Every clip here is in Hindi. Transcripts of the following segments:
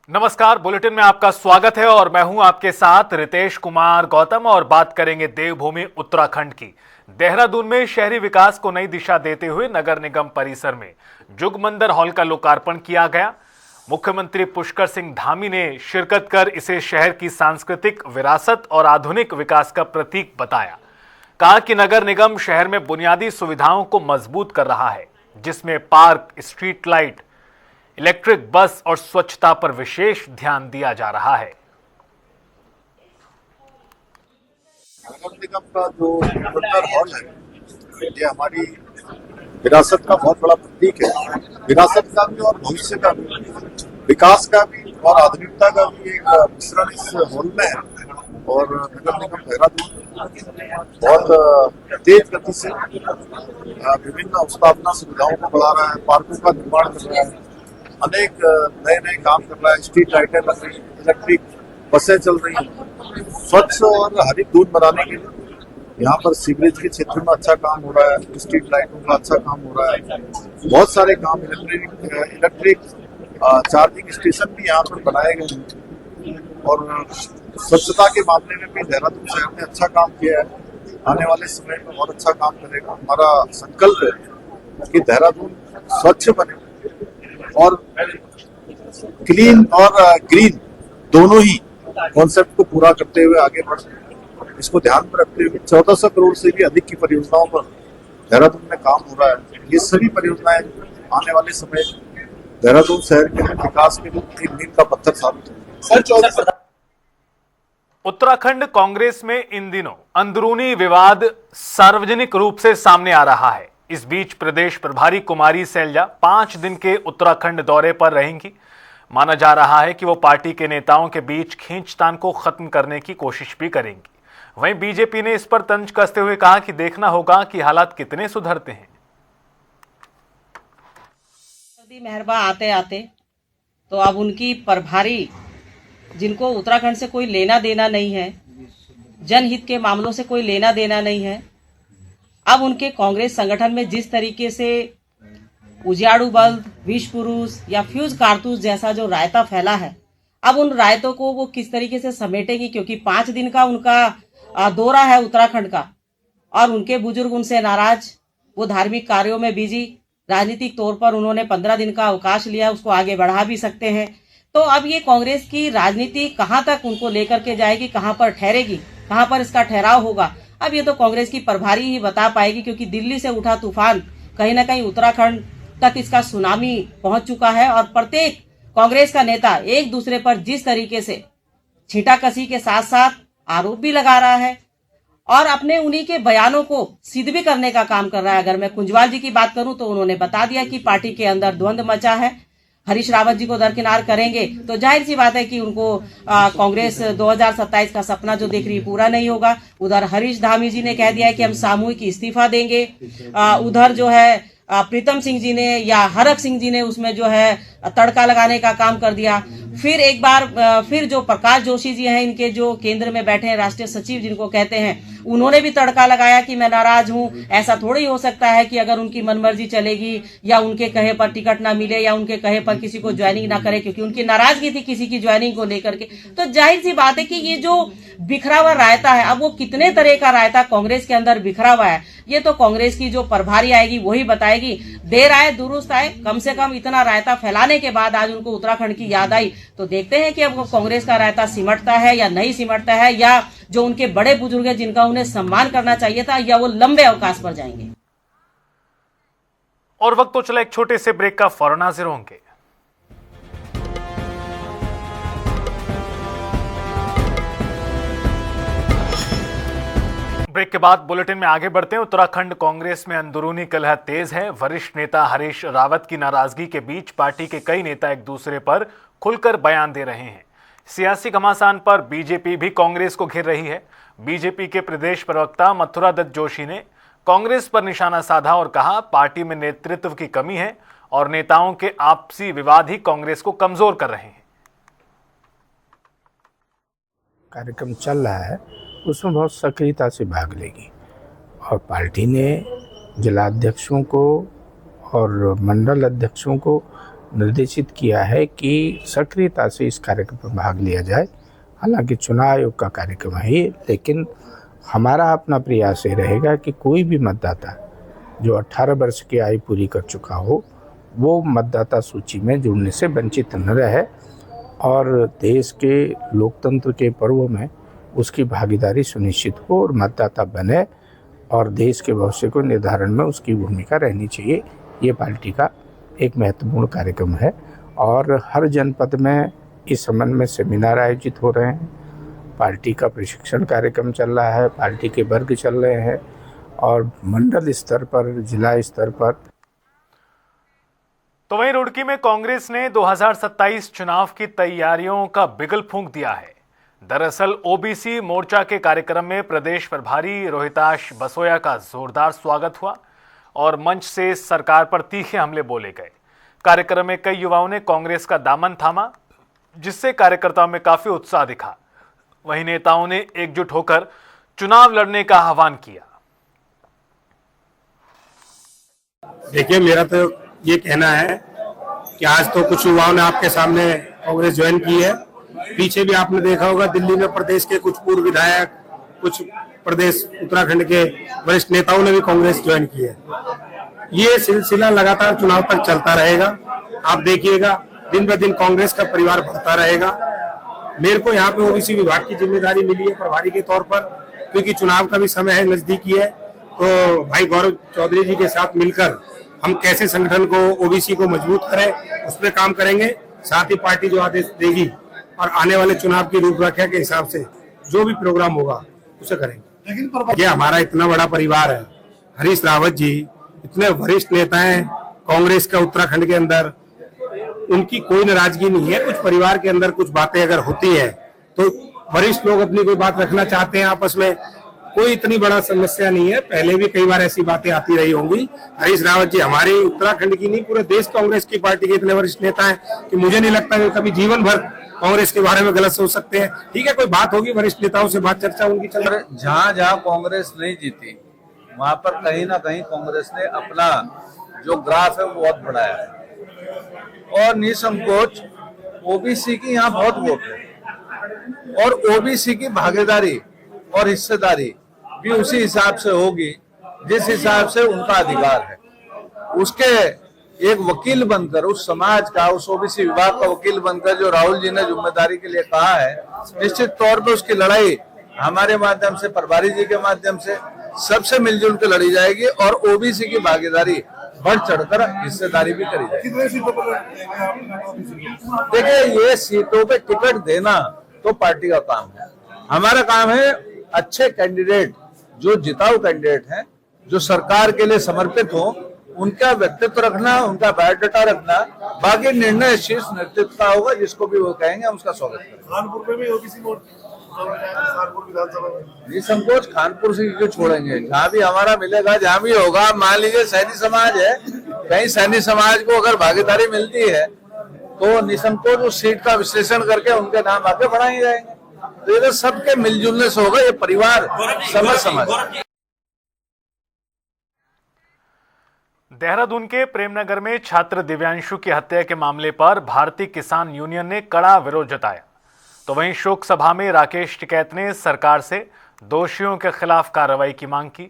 नमस्कार, बुलेटिन में आपका स्वागत है और मैं हूं आपके साथ रितेश कुमार गौतम और बात करेंगे देवभूमि उत्तराखंड की। देहरादून में शहरी विकास को नई दिशा देते हुए नगर निगम परिसर में जुगमंदिर हॉल का लोकार्पण किया गया। मुख्यमंत्री पुष्कर सिंह धामी ने शिरकत कर इसे शहर की सांस्कृतिक विरासत और आधुनिक विकास का प्रतीक बताया। कहा कि नगर निगम शहर में बुनियादी सुविधाओं को मजबूत कर रहा है, जिसमें park, street light, electric bus और स्वच्छता पर विशेष ध्यान दिया जा रहा है। नगर निगम का जो जुगमंदिर हॉल है, ये हमारी विरासत का बहुत बड़ा प्रतीक है। विरासत का भी और भविष्य का भी, विकास का भी और आधुनिकता का भी एक मिश्रण इस हॉल में है। और नगर निगम देहरादून बहुत तेज गति से विभिन्न स्थापना सुविधाओं को बढ़ा रहा है, पार्कों का निर्माण कर रहा है, अनेक नए नए काम कर रहा है। स्ट्रीट लाइटें लग रही, इलेक्ट्रिक बसें चल रही हैं। स्वच्छ और हरित दूध बनाने के लिए यहाँ पर सीवरेज के क्षेत्र में अच्छा काम हो रहा है, स्ट्रीट लाइटों का अच्छा काम हो रहा है, बहुत सारे काम, इलेक्ट्रिक चार्जिंग स्टेशन भी यहाँ पर बनाए गए हैं। और स्वच्छता के मामले में भी देहरादून शहर ने अच्छा काम किया है। आने वाले समय में और अच्छा काम करेगा। हमारा संकल्प है कि देहरादून स्वच्छ बने और क्लीन और ग्रीन दोनों ही कॉन्सेप्ट को पूरा करते हुए आगे बढ़े। इसको ध्यान में रखते हुए 1400 करोड़ से भी अधिक की परियोजनाओं पर देहरादून में काम हो रहा है। ये सभी परियोजनाएं आने वाले समय देहरादून शहर के विकास के लिए एक मील का पत्थर साबित होंगे। उत्तराखंड कांग्रेस में इन दिनों अंदरूनी विवाद सार्वजनिक रूप से सामने आ रहा है। इस बीच प्रदेश प्रभारी कुमारी सैलजा 5 दिन के उत्तराखंड दौरे पर रहेंगी। माना जा रहा है कि वो पार्टी के नेताओं के बीच खींचतान को खत्म करने की कोशिश भी करेंगी। वहीं बीजेपी ने इस पर तंज कसते हुए कहा कि देखना होगा कि हालात कितने सुधरते हैं। मेहरबा आते आते तो अब उनकी प्रभारी, जिनको उत्तराखंड से कोई लेना देना नहीं है, जनहित के मामलों से कोई लेना देना नहीं है, अब उनके कांग्रेस संगठन में जिस तरीके से उजियारू बल्ब, विष पुरुष या फ्यूज कारतूस जैसा जो रायता फैला है, अब उन रायतों को वो किस तरीके से समेटेगी, क्योंकि 5 दिन का उनका दौरा है उत्तराखंड का और उनके बुजुर्ग उनसे नाराज, वो धार्मिक कार्यों में बिजी, राजनीतिक तौर पर उन्होंने 15 दिन का अवकाश लिया, उसको आगे बढ़ा भी सकते हैं। तो अब ये कांग्रेस की राजनीति कहाँ तक उनको लेकर के जाएगी, कहाँ पर ठहरेगी, कहाँ पर इसका ठहराव होगा, अब ये तो कांग्रेस की प्रभारी ही बता पाएगी। क्योंकि दिल्ली से उठा तूफान कहीं ना कहीं उत्तराखंड तक इसका सुनामी पहुंच चुका है और प्रत्येक कांग्रेस का नेता एक दूसरे पर जिस तरीके से छींटाकशी के साथ साथ आरोप भी लगा रहा है और अपने उन्हीं के बयानों को सिद्ध भी करने का काम कर रहा है। अगर मैं कुंजवाल जी की बात करूं तो उन्होंने बता दिया कि पार्टी के अंदर द्वंद्व मचा है, हरीश रावत जी को दरकिनार करेंगे तो जाहिर सी बात है कि उनको कांग्रेस 2027 का सपना जो देख रही है पूरा नहीं होगा। उधर हरीश धामी जी ने कह दिया है कि हम सामूहिक इस्तीफा देंगे। उधर जो है प्रीतम सिंह जी ने या हरक सिंह जी ने उसमें जो है तड़का लगाने का काम कर दिया। फिर एक बार फिर जो प्रकाश जोशी जी हैं, इनके जो केंद्र में बैठे हैं राष्ट्रीय सचिव जिनको कहते हैं, उन्होंने भी तड़का लगाया कि मैं नाराज हूं। ऐसा थोड़ी हो सकता है कि अगर उनकी मनमर्जी चलेगी या उनके कहे पर टिकट ना मिले या उनके कहे पर किसी को ज्वाइनिंग ना करे, क्योंकि उनकी नाराजगी थी किसी की ज्वाइनिंग को लेकर के। तो जाहिर सी बात है कि ये जो बिखरा हुआ रायता है, अब वो कितने तरह का रायता कांग्रेस के अंदर बिखरा हुआ है, ये तो कांग्रेस की जो प्रभारी आएगी वही बताएगी। देर आए दुरुस्त आए, कम से कम इतना रायता फैलाने के बाद आज उनको उत्तराखंड की याद आई। तो देखते हैं कि अब कांग्रेस का रायता सिमटता है या नहीं सिमटता है, या जो उनके बड़े बुजुर्ग हैं जिनका उन्हें सम्मान करना चाहिए था, या वो लंबे अवकाश पर जाएंगे। और वक्त तो चला एक छोटे से ब्रेक का, फौरन हाजिर होंगे। ब्रेक के बाद बुलेटिन में आगे बढ़ते हैं। उत्तराखंड कांग्रेस में अंदरूनी कलह तेज है। वरिष्ठ नेता हरीश रावत की नाराजगी के बीच पार्टी के कई नेता एक दूसरे पर खुलकर बयान दे रहे हैं। सियासी घमासान पर बीजेपी भी कांग्रेस को घेर रही है। बीजेपी के प्रदेश प्रवक्ता मथुरा दत्त जोशी ने कांग्रेस पर निशाना साधा और कहा, पार्टी में नेतृत्व की कमी है और नेताओं के आपसी विवाद ही कांग्रेस को कमजोर कर रहे हैं। कार्यक्रम चल रहा है उसमें बहुत सक्रियता से भाग लेगी और पार्टी ने जिलाध्यक्षों को और मंडल अध्यक्षों को निर्देशित किया है कि सक्रियता से इस कार्यक्रम में भाग लिया जाए। हालांकि चुनाव आयोग का कार्यक्रम है ये, लेकिन हमारा अपना प्रयास ये रहेगा कि कोई भी मतदाता जो 18 वर्ष की आयु पूरी कर चुका हो वो मतदाता सूची में जुड़ने से वंचित न रहे और देश के लोकतंत्र के पर्व में उसकी भागीदारी सुनिश्चित हो और मतदाता बने और देश के भविष्य को निर्धारण में उसकी भूमिका रहनी चाहिए। ये पार्टी का एक महत्वपूर्ण कार्यक्रम है और हर जनपद में इस संबंध में सेमिनार आयोजित हो रहे हैं, पार्टी का प्रशिक्षण कार्यक्रम चल रहा है, पार्टी के वर्ग चल रहे हैं और मंडल स्तर पर, जिला स्तर पर। तो वहीं रुड़की में कांग्रेस ने 2027 चुनाव की तैयारियों का बिगल फूंक दिया है। दरअसल ओबीसी मोर्चा के कार्यक्रम में प्रदेश प्रभारी रोहिताश बसोया का जोरदार स्वागत हुआ और मंच से सरकार पर तीखे हमले बोले गए। कार्यक्रम में कई युवाओं ने कांग्रेस का दामन थामा, जिससे कार्यकर्ताओं में काफी उत्साह दिखा। वहीं नेताओं ने एकजुट होकर चुनाव लड़ने का आह्वान किया। देखिए, मेरा तो ये कहना है कि आज तो कुछ युवाओं ने आपके सामने कांग्रेस ज्वाइन की है। पीछे भी आपने देखा होगा दिल्ली में प्रदेश के कुछ पूर्व विधायक, कुछ प्रदेश उत्तराखंड के वरिष्ठ नेताओं ने भी कांग्रेस ज्वाइन की है। ये सिलसिला लगातार चुनाव तक चलता रहेगा। आप देखिएगा दिन ब दिन कांग्रेस का परिवार बढ़ता रहेगा। मेरे को यहाँ पे ओबीसी विभाग की जिम्मेदारी मिली है प्रभारी के तौर पर, क्योंकि चुनाव का भी समय है, नजदीकी है। तो भाई गौरव चौधरी जी के साथ मिलकर हम कैसे संगठन को, ओबीसी को मजबूत करें, उस पर काम करेंगे। साथ ही पार्टी जो आदेश देगी और आने वाले चुनाव की रूपरेखा के हिसाब से जो भी प्रोग्राम होगा उसे करेंगे। ये हमारा इतना बड़ा परिवार है। हरीश रावत जी इतने वरिष्ठ नेता हैं कांग्रेस का उत्तराखंड के अंदर, उनकी कोई नाराजगी नहीं है। कुछ परिवार के अंदर कुछ बातें अगर होती है तो वरिष्ठ लोग अपनी कोई बात रखना चाहते हैं आपस में, कोई इतनी बड़ा समस्या नहीं है। पहले भी कई बार ऐसी बातें आती रही होंगी। हरीश रावत जी हमारे उत्तराखंड की नहीं, पूरे देश कांग्रेस की पार्टी के इतने वरिष्ठ नेता हैं कि मुझे नहीं लगता कि कभी जीवन भर कांग्रेस के बारे में गलत सोच सकते हैं। ठीक है, कोई बात होगी, वरिष्ठ नेताओं से बात चर्चा उनकी चल रही है। जहाँ जहाँ कांग्रेस नहीं जीती वहां पर कहीं ना कहीं कांग्रेस ने अपना जो ग्राफ है वो बहुत बढ़ाया है और निसंकोच ओबीसी की यहाँ बहुत वोट है और ओबीसी की भागीदारी और हिस्सेदारी भी उसी हिसाब से होगी जिस हिसाब से उनका अधिकार है। उसके एक वकील बनकर, उस समाज का, उस ओबीसी विभाग का वकील बनकर जो राहुल जी ने जिम्मेदारी के लिए कहा है, निश्चित तौर पर उसकी लड़ाई हमारे माध्यम से, प्रभारी जी के माध्यम से सबसे मिलजुल कर लड़ी जाएगी और ओबीसी की भागीदारी बढ़ चढ़कर हिस्सेदारी भी करी जाएगी। देखिए, ये सीटों पे टिकट देना तो पार्टी का काम है। हमारा काम है अच्छे कैंडिडेट, जो जिताऊ कैंडिडेट हैं, जो सरकार के लिए समर्पित हो, उनका व्यक्तित्व रखना, उनका बायोडाटा रखना। बाकी निर्णय शीर्ष नेतृत्व का होगा, जिसको भी वो कहेंगे हम उसका स्वागत करेंगे। कानपुर में भी ओबीसी वोट विधानसभा में निसंकोच कानपुर से क्यों छोड़ेंगे? जहाँ भी हमारा मिलेगा, जहाँ भी होगा। मान लीजिए सैनी समाज है, कहीं सैनी समाज को अगर भागीदारी मिलती है तो निसंकोच उस सीट का विश्लेषण करके उनके नाम आगे बढ़ाए जाएंगे। तो ये सबके मिलजुलने से होगा, ये परिवार समझ। देहरादून के प्रेमनगर में छात्र दिव्यांशु की हत्या के मामले पर भारतीय किसान यूनियन ने कड़ा विरोध जताया। तो वहीं शोक सभा में राकेश टिकैत ने सरकार से दोषियों के खिलाफ कार्रवाई की मांग की।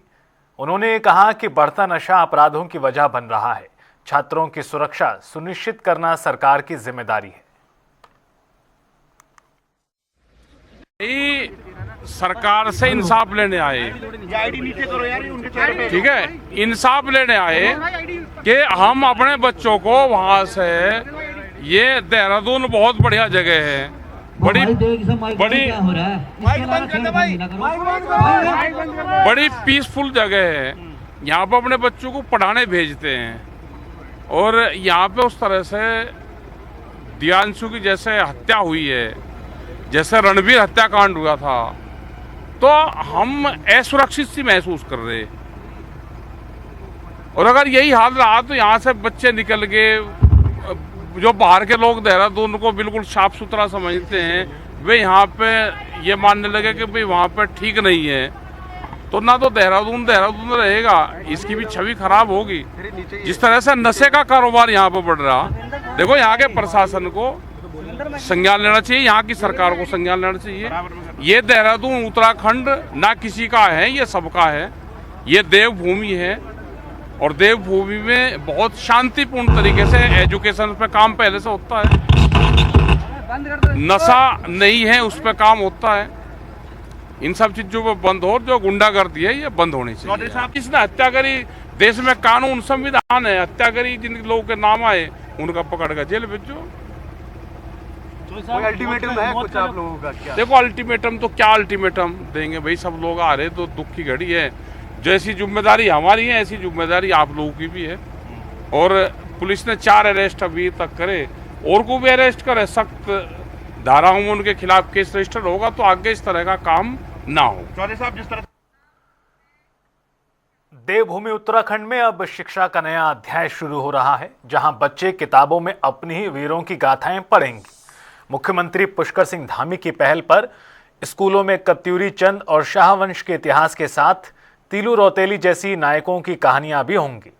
उन्होंने कहा कि बढ़ता नशा अपराधों की वजह बन रहा है। छात्रों की सुरक्षा सुनिश्चित करना सरकार की जिम्मेदारी है। सरकार से इंसाफ लेने आए, ठीक है, इंसाफ लेने आए कि हम अपने बच्चों को वहां से, ये देहरादून बहुत बढ़िया जगह है, बड़ी पीसफुल जगह है। यहाँ पे अपने बच्चों को पढ़ाने भेजते हैं और यहाँ पे उस तरह से दिव्यांशु की जैसे हत्या हुई है, जैसे रणवीर हत्याकांड हुआ था, तो हम असुरक्षित सी महसूस कर रहे। और अगर यही हाल रहा तो यहाँ से बच्चे निकल गए, जो बाहर के लोग देहरादून को बिल्कुल साफ सुथरा समझते हैं, वे यहाँ पे ये मानने लगे कि भाई वहाँ पे ठीक नहीं है, तो ना तो देहरादून रहेगा, इसकी भी छवि खराब होगी। जिस तरह से नशे का कारोबार यहाँ पे बढ़ रहा, देखो यहाँ के प्रशासन को संज्ञान लेना चाहिए, यहाँ की सरकार को संज्ञान लेना चाहिए। ये देहरादून उत्तराखंड ना किसी का है, ये सबका है। ये देवभूमि है और देवभूमि में बहुत शांतिपूर्ण तरीके से एजुकेशन पे काम पहले से होता है। नशा नहीं है, उस पर काम होता है। इन सब चीजों पर बंद हो, जो गुंडागर्दी है ये बंद होनी चाहिए। किसने हत्या करी, देश में कानून संविधान है, हत्या करी जिन लोगों के नाम आए उनका पकड़ कर जेल भेजो। अल्टीमेटम है कुछ आप लोगों का क्या? देखो अल्टीमेटम तो क्या अल्टीमेटम देंगे भाई, सब लोग आ रहे तो दुख की घड़ी है। जैसी जिम्मेदारी हमारी है ऐसी जिम्मेदारी आप लोगों की भी है। और पुलिस ने 4 अरेस्ट अभी तक करे, और को भी अरेस्ट करे, सख्त धाराओं में उनके खिलाफ केस रजिस्टर होगा तो आगे इस तरह का काम ना हो। चौधरी साहब, जिस तरह देवभूमि उत्तराखंड में अब शिक्षा का नया अध्याय शुरू हो रहा है, जहां बच्चे किताबों में अपनी ही वीरों की गाथाएं पढ़ेंगे। मुख्यमंत्री पुष्कर सिंह धामी की पहल पर स्कूलों में कत्यूरी चंद और शाहवंश के इतिहास के साथ तीलू रौतेली जैसी नायकों की कहानियां भी होंगी।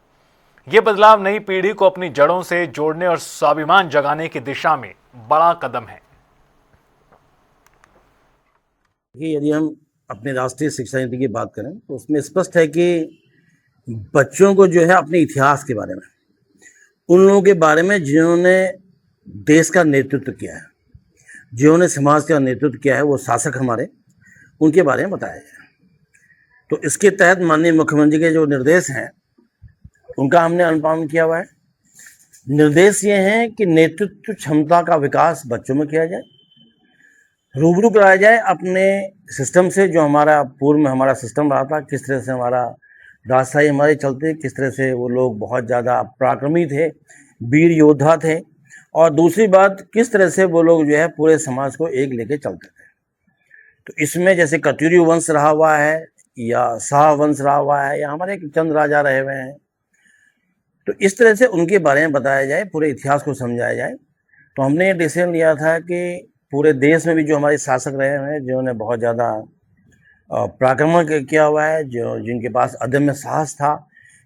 ये बदलाव नई पीढ़ी को अपनी जड़ों से जोड़ने और स्वाभिमान जगाने की दिशा में बड़ा कदम है। यदि हम अपने राष्ट्रीय शिक्षा नीति की बात करें तो उसमें स्पष्ट है कि बच्चों को जो है अपने इतिहास के बारे में, उन लोगों के बारे में जिन्होंने देश का नेतृत्व किया है, जिन्होंने समाज का नेतृत्व किया है, वो शासक हमारे, उनके बारे में बताया जाए। तो इसके तहत माननीय मुख्यमंत्री के जो निर्देश हैं उनका हमने अनुपालन किया हुआ है। निर्देश ये हैं कि नेतृत्व क्षमता का विकास बच्चों में किया जाए, रूबरू कराया जाए अपने सिस्टम से, जो हमारा पूर्व में हमारा सिस्टम रहा था, किस तरह से हमारा राजशाही हमारे चलते, किस तरह से वो लोग बहुत ज़्यादा पराक्रमी थे, वीर योद्धा थे, और दूसरी बात किस तरह से वो लोग जो है पूरे समाज को एक लेके चलते थे। तो इसमें जैसे कत्यूरी वंश रहा हुआ है या शाह वंश रहा हुआ है या हमारे चंद राजा रहे हुए हैं, तो इस तरह से उनके बारे में बताया जाए, पूरे इतिहास को समझाया जाए। तो हमने ये डिसीजन लिया था कि पूरे देश में भी जो हमारे शासक रहे हैं, जिन्होंने बहुत ज़्यादा पराक्रम किया हुआ है, जो जिनके पास अदम्य साहस था,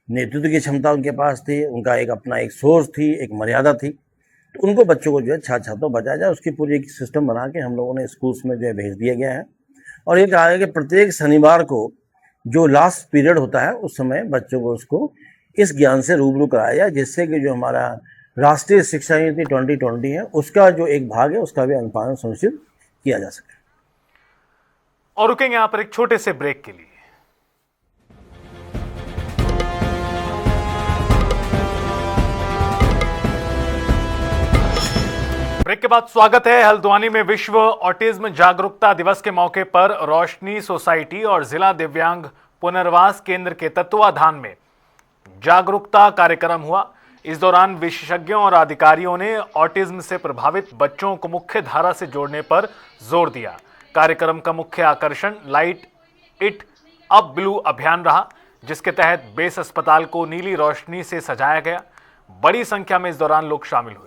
नेतृत्व की क्षमता उनके पास थी, उनका एक अपना एक सोच थी, एक मर्यादा थी, तो उनको बच्चों को जो है छात्रों बचाया जाए। उसकी पूरी एक सिस्टम बना के हम लोगों ने स्कूल्स में जो है भेज दिया गया है। और ये कहा है कि प्रत्येक शनिवार को जो लास्ट पीरियड होता है उस समय बच्चों को उसको इस ज्ञान से रूबरू कराया जाए, जिससे कि जो हमारा राष्ट्रीय शिक्षा नीति 2020 है उसका जो एक भाग है उसका भी अनुपालन सुनिश्चित किया जा सके। और रुकेंगे यहां पर एक छोटे से ब्रेक के लिए। ब्रेक के बाद स्वागत है। हल्द्वानी में विश्व ऑटिज्म जागरूकता दिवस के मौके पर रोशनी सोसाइटी और जिला दिव्यांग पुनर्वास केंद्र के तत्वाधान में जागरूकता कार्यक्रम हुआ। इस दौरान विशेषज्ञों और अधिकारियों ने ऑटिज्म से प्रभावित बच्चों को मुख्य धारा से जोड़ने पर जोर दिया। कार्यक्रम का मुख्य आकर्षण लाइट इट अप ब्लू अभियान रहा, जिसके तहत बेस अस्पताल को नीली रोशनी से सजाया गया। बड़ी संख्या में इस दौरान लोग शामिल हुए।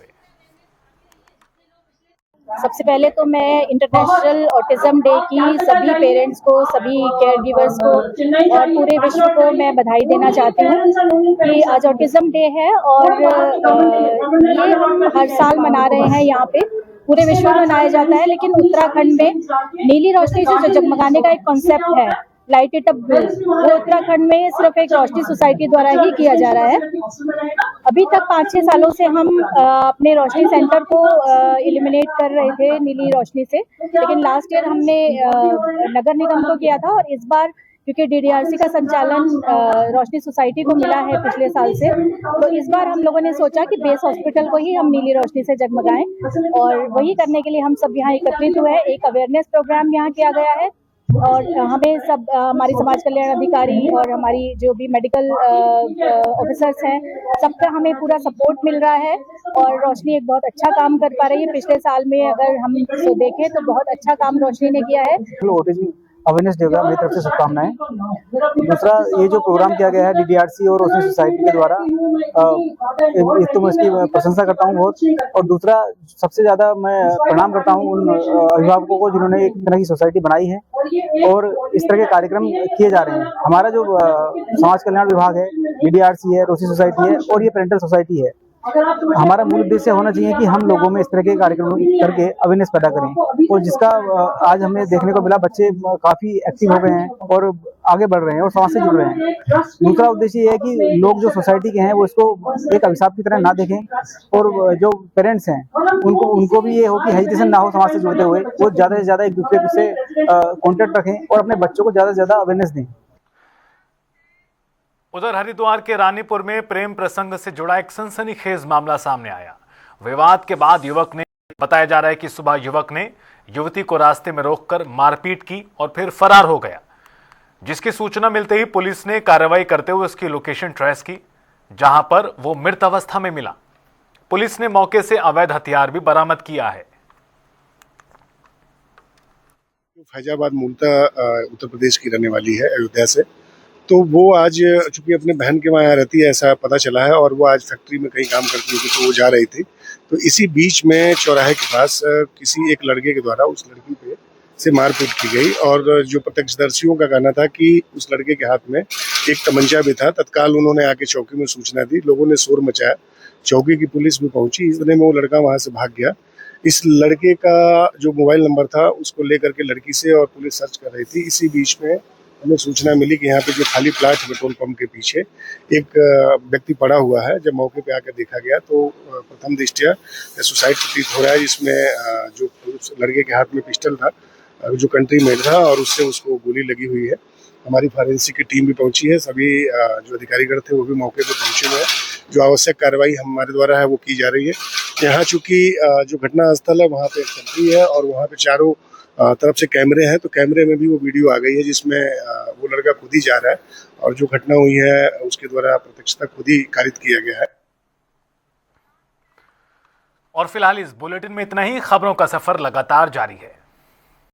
सबसे पहले तो मैं इंटरनेशनल ऑटिज्म डे की सभी पेरेंट्स को, सभी केयर गिवर्स को और पूरे विश्व को मैं बधाई देना चाहती हूँ कि आज ऑटिज्म डे है और ये हम हर साल मना रहे हैं। यहाँ पे पूरे विश्व में मनाया जाता है, लेकिन उत्तराखंड में नीली रोशनी से जो जगमगाने का एक कॉन्सेप्ट है लाइट इट अप ब्लू, वो उत्तराखंड में सिर्फ एक रोशनी सोसाइटी द्वारा ही किया जा रहा है। अभी तक 5-6 सालों से हम अपने रोशनी सेंटर को इलिमिनेट कर रहे थे नीली रोशनी से, लेकिन लास्ट ईयर हमने नगर निगम को किया था और इस बार क्योंकि DDRC का संचालन रोशनी सोसाइटी को मिला है पिछले साल से, तो इस बार हम लोगों ने सोचा कि बेस हॉस्पिटल को ही हम नीली रोशनी से जगमगाएं और वही करने के लिए हम सब यहाँ एकत्रित हुए हैं। एक अवेयरनेस प्रोग्राम यहाँ किया गया है और हमें सब हमारी समाज कल्याण अधिकारी और हमारी जो भी मेडिकल ऑफिसर्स हैं, सबका हमें पूरा सपोर्ट मिल रहा है और रोशनी एक बहुत अच्छा काम कर पा रही है। पिछले साल में अगर हम देखें तो बहुत अच्छा काम रोशनी ने किया है। अवेयरनेस डे का मेरी तरफ से शुभकामनाएं। दूसरा, ये जो प्रोग्राम किया गया है DDRC और रोशनी सोसाइटी के द्वारा, एक तो मैं इसकी प्रशंसा करता हूँ बहुत, और दूसरा सबसे ज्यादा मैं प्रणाम करता हूँ उन अभिभावकों को जिन्होंने एक तरह की सोसाइटी बनाई है और इस तरह के कार्यक्रम किए जा रहे हैं। हमारा जो समाज कल्याण विभाग है, DDRC है, रोशनी सोसाइटी है और ये पेरेंटल सोसाइटी है, हमारा मूल उद्देश्य होना चाहिए कि हम लोगों में इस तरह के कार्यक्रम करके अवेयरनेस पैदा करें, और जिसका आज हमें देखने को मिला, बच्चे काफी एक्टिव हो गए हैं और आगे बढ़ रहे हैं और समाज से जुड़ रहे हैं। दूसरा उद्देश्य ये है कि लोग जो सोसाइटी के हैं वो इसको एक अभिशाप की तरह ना देखें, और जो पेरेंट्स हैं उनको भी ये हो कि हेजिटेशन ना हो समाज से जुड़ते हुए, वो ज्यादा से ज्यादा एक दूसरे से कॉन्टेक्ट रखें और अपने बच्चों को ज्यादा से ज्यादा अवेयरनेस दें। उधर हरिद्वार के रानीपुर में प्रेम प्रसंग से जुड़ा एक सनसनीखेज मामला सामने आया। विवाद के बाद युवक ने, बताया जा रहा है कि सुबह युवक ने युवती को रास्ते में रोककर मारपीट की और फिर फरार हो गया, जिसकी सूचना मिलते ही पुलिस ने कार्रवाई करते हुए उसकी लोकेशन ट्रेस की, जहां पर वो मृत अवस्था में मिला। पुलिस ने मौके से अवैध हथियार भी बरामद किया है। फैजाबाद मूलतः उत्तर प्रदेश की रहने वाली है, अयोध्या से। तो वो आज चूंकि अपने बहन के वहाँ रहती है ऐसा पता चला है, और वो आज फैक्ट्री में कहीं काम करती थी, तो वो जा रही थी। तो इसी बीच में चौराहे के पास किसी एक लड़के के द्वारा उस लड़की पे से मारपीट की गई, और जो प्रत्यक्षदर्शियों का कहना था कि उस लड़के के हाथ में एक तमंचा भी था। तत्काल उन्होंने आके चौकी में सूचना दी, लोगों ने शोर मचाया, चौकी की पुलिस भी पहुंची। इतने में वो लड़का वहां से भाग गया। इस लड़के का जो मोबाइल नंबर था उसको लेकर के लड़की से और पुलिस सर्च कर रही थी। इसी बीच में हमें सूचना मिली कि यहाँ पे जो खाली प्लाट है पेट्रोल पंप के पीछे एक व्यक्ति पड़ा हुआ है। जब मौके पे आकर देखा गया तो प्रथम दृष्टया सुसाइड प्रतीत हो रहा है, जिसमें जो लड़के के हाथ में पिस्टल था जो कंट्री मेड था, और उससे उसको गोली लगी हुई है। हमारी फॉरेंसिक की टीम भी पहुंची है, सभी जो अधिकारीगण थे वो भी मौके पे पहुंचे हुए हैं। जो आवश्यक कार्रवाई हमारे द्वारा है वो की जा रही है। यहाँ चूंकि जो घटना स्थल है वहाँ पे एक फैक्ट्री है और वहाँ पे चारों तरफ से कैमरे हैं, तो कैमरे में भी वो वीडियो आ गई है जिसमें वो लड़का खुद ही जा रहा है, और जो घटना हुई है उसके द्वारा प्रत्यक्षता खुद ही कारित किया गया है। और फिलहाल इस बुलेटिन में इतना ही। खबरों का सफर लगातार जारी है।